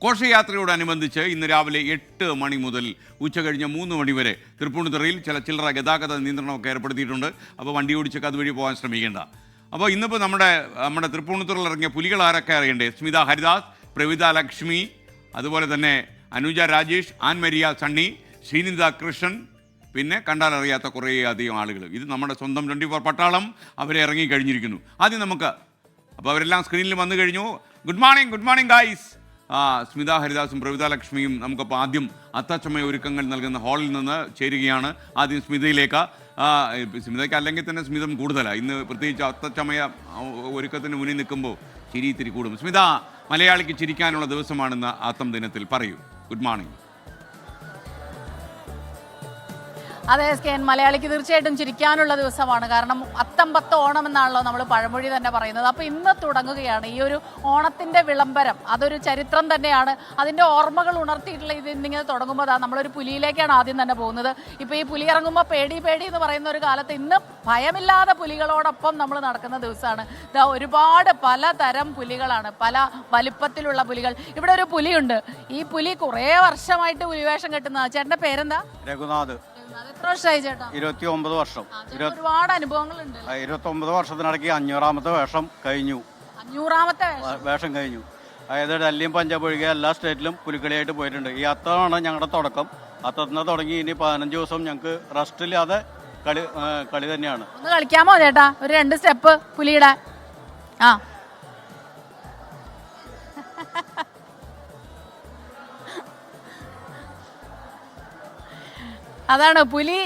ഘോഷയാത്രയോടനുബന്ധിച്ച് ഇന്ന് രാവിലെ 8 മണി മുതൽ ഉച്ചകഴിഞ്ഞ് 3 മണി വരെ തൃപ്പൂണിത്തുറയിൽ ചില്ലറ ഗതാഗത നിയന്ത്രണമൊക്കെ ഏർപ്പെടുത്തിയിട്ടുണ്ട്. അപ്പോൾ വണ്ടി ഓടിച്ചൊക്കെ അതുവഴി പോകാൻ ശ്രമിക്കേണ്ട. അപ്പോൾ ഇന്നിപ്പോൾ നമ്മുടെ തൃപ്പൂണിത്തുറയിൽ ഇറങ്ങിയ പുലികൾ ആരൊക്കെ അറിയണ്ടേ? സ്മിത ഹരിദാസ്, പ്രവിത ലക്ഷ്മി, അതുപോലെ തന്നെ അനുജ രാജേഷ്, ആൻ മരിയ സണ്ണി, ശ്രീനിത കൃഷ്ണൻ, പിന്നെ കണ്ടാലറിയാത്ത കുറേ അധികം ആളുകൾ. ഇത് നമ്മുടെ സ്വന്തം 24 പട്ടാളം അവരെ ഇറങ്ങിക്കഴിഞ്ഞിരിക്കുന്നു. ആദ്യം നമുക്ക് അപ്പോൾ അവരെല്ലാം സ്ക്രീനിൽ വന്നു കഴിഞ്ഞു. Good morning guys. സ്മിത ഹരിദാസും പ്രവിത ലക്ഷ്മിയും നമുക്കപ്പോൾ ആദ്യം അത്തച്ചമയ ഒരുക്കങ്ങൾ നൽകുന്ന ഹാളിൽ നിന്ന് ചേരുകയാണ്. ആദ്യം സ്മിതയിലേക്ക്. സ്മിതയ്ക്ക് അല്ലെങ്കിൽ തന്നെ സ്മിതം കൂടുതലാണ്. ഇന്ന് പ്രത്യേകിച്ച് അത്തച്ചമയ ഒരുക്കത്തിന് മുന്നിൽ നിൽക്കുമ്പോൾ ചിരി ഇത്തിരി കൂടും. സ്മിത, മലയാളിക്ക് ചിരിക്കാനുള്ള ദിവസമാണെന്ന് അത്തം ദിനത്തിൽ പറയൂ. Good morning. അതെ സ്കേൻ, മലയാളിക്ക് തീർച്ചയായിട്ടും ചിരിക്കാനുള്ള ദിവസമാണ്. കാരണം അത്തം പത്ത് ഓണം എന്നാണല്ലോ നമ്മൾ പഴമൊഴി തന്നെ പറയുന്നത്. അപ്പോൾ ഇന്ന് തുടങ്ങുകയാണ് ഈ ഒരു ഓണത്തിൻ്റെ വിളംബരം. അതൊരു ചരിത്രം തന്നെയാണ്. അതിൻ്റെ ഓർമ്മകൾ ഉണർത്തിയിട്ടുള്ള ഇത് ഇന്നിങ്ങനെ തുടങ്ങുമ്പോൾ നമ്മളൊരു പുലിയിലേക്കാണ് ആദ്യം തന്നെ പോകുന്നത്. ഇപ്പോൾ ഈ പുലി ഇറങ്ങുമ്പോൾ പേടി എന്ന് പറയുന്ന ഒരു കാലത്ത് ഇന്ന് ഭയമില്ലാതെ പുലികളോടൊപ്പം നമ്മൾ നടക്കുന്ന ദിവസമാണ്. ഒരുപാട് പലതരം പുലികളാണ്, പല വലിപ്പത്തിലുള്ള പുലികൾ. ഇവിടെ ഒരു പുലിയുണ്ട്. ഈ പുലി കുറേ വർഷമായിട്ട് പുലിവേഷം കെട്ടുന്നതാണ്. ചേട്ടൻ്റെ പേരെന്താ? രഘുനാഥ്. എത്ര വർഷമായി ചേട്ടാ? 29 വർഷം. ഒരുപാട് അനുഭവങ്ങളുണ്ട്. 29 വർഷത്തിനിടയ്ക്ക് 500ാമത്തെ വേഷം കഴിഞ്ഞു. 500ാമത്തെ വേഷം കഴിഞ്ഞു. അതായത് ഡൽഹിയും പഞ്ചാബ് ഒഴികെ എല്ലാ സ്റ്റേറ്റിലും പുലിക്കളിയായിട്ട് പോയിട്ടുണ്ട്. ഈ അത്തമാണ് ഞങ്ങളുടെ തുടക്കം. അത്തത്തിന് തുടങ്ങി ഇനി 15 ദിവസം ഞങ്ങൾക്ക് റെസ്റ്റ് ഇല്ലാതെ കളി തന്നെയാണ്. ഒന്ന് കളിക്കാമോ ചേട്ടാ? ഒരു 2 സ്റ്റെപ്പ് പുലിയുടെ. അതാണ് പുലി.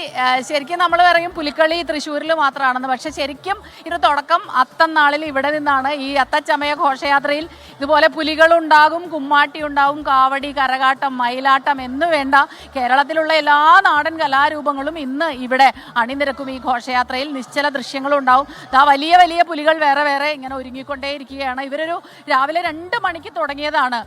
ശരിക്കും നമ്മൾ പറയും പുലിക്കളി തൃശ്ശൂരിൽ മാത്രമാണെന്ന്. പക്ഷെ ശരിക്കും ഇത് തുടക്കം അത്തം നാളിൽ ഇവിടെ നിന്നാണ്. ഈ അത്തച്ചമയ ഘോഷയാത്രയിൽ ഇതുപോലെ പുലികളുണ്ടാകും, കുമ്മാട്ടി ഉണ്ടാവും, കാവടി, കരകാട്ടം, മയിലാട്ടം എന്നു വേണ്ട കേരളത്തിലുള്ള എല്ലാ നാടൻ കലാരൂപങ്ങളും ഇന്ന് ഇവിടെ അണിനിരക്കും. ഈ ഘോഷയാത്രയിൽ നിശ്ചല ദൃശ്യങ്ങളും ഉണ്ടാവും. വലിയ വലിയ പുലികൾ വേറെ ഇങ്ങനെ ഒരുങ്ങിക്കൊണ്ടേയിരിക്കുകയാണ്. ഇവരൊരു രാവിലെ 2 മണിക്ക് തുടങ്ങിയതാണ്.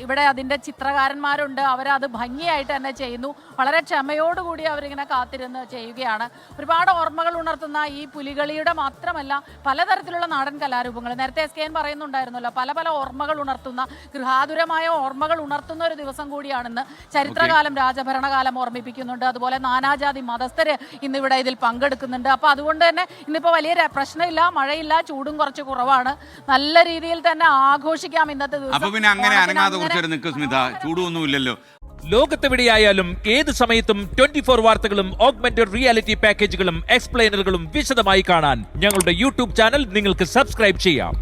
ഇവിടെ അതിൻ്റെ ചിത്രകാരന്മാരുണ്ട്. അവരത് ഭംഗിയായിട്ട് തന്നെ ചെയ്യുന്നു. വളരെ ക്ഷമയോടുകൂടി അവരിങ്ങനെ കാത്തിരുന്ന് ചെയ്യുകയാണ്. ഒരുപാട് ഓർമ്മകൾ ഉണർത്തുന്ന ഈ പുലികളിയുടെ മാത്രമല്ല പലതരത്തിലുള്ള നാടൻ കലാരൂപങ്ങൾ. നേരത്തെ SKN പറയുന്നുണ്ടായിരുന്നല്ലോ, പല ഓർമ്മകൾ ഉണർത്തുന്ന, ഗൃഹാതുരമായ ഓർമ്മകൾ ഉണർത്തുന്ന ഒരു ദിവസം കൂടിയാണെന്ന്. ചരിത്രകാലം, രാജഭരണകാലം ഓർമ്മിപ്പിക്കുന്നുണ്ട്. അതുപോലെ നാനാജാതി മതസ്ഥര് ഇന്നിവിടെ ഇതിൽ പങ്കെടുക്കുന്നുണ്ട്. അപ്പോൾ അതുകൊണ്ട് തന്നെ ഇന്നിപ്പോൾ വലിയ പ്രശ്നമില്ല, മഴയില്ല, ചൂടും കുറച്ച് കുറവാണ്. നല്ല രീതിയിൽ തന്നെ ആഘോഷിക്കാം ഇന്നത്തെ ദിവസം. ലോകത്തെവിടെയായാലും ഏത് സമയത്തും 24 വാർത്തകളും ഓഗ്മെന്റഡ് റിയാലിറ്റി പാക്കേജുകളും എക്സ്പ്ലെയിനറുകളും വിശദമായി കാണാൻ ഞങ്ങളുടെ യൂട്യൂബ് ചാനൽ നിങ്ങൾക്ക് സബ്സ്ക്രൈബ് ചെയ്യാം.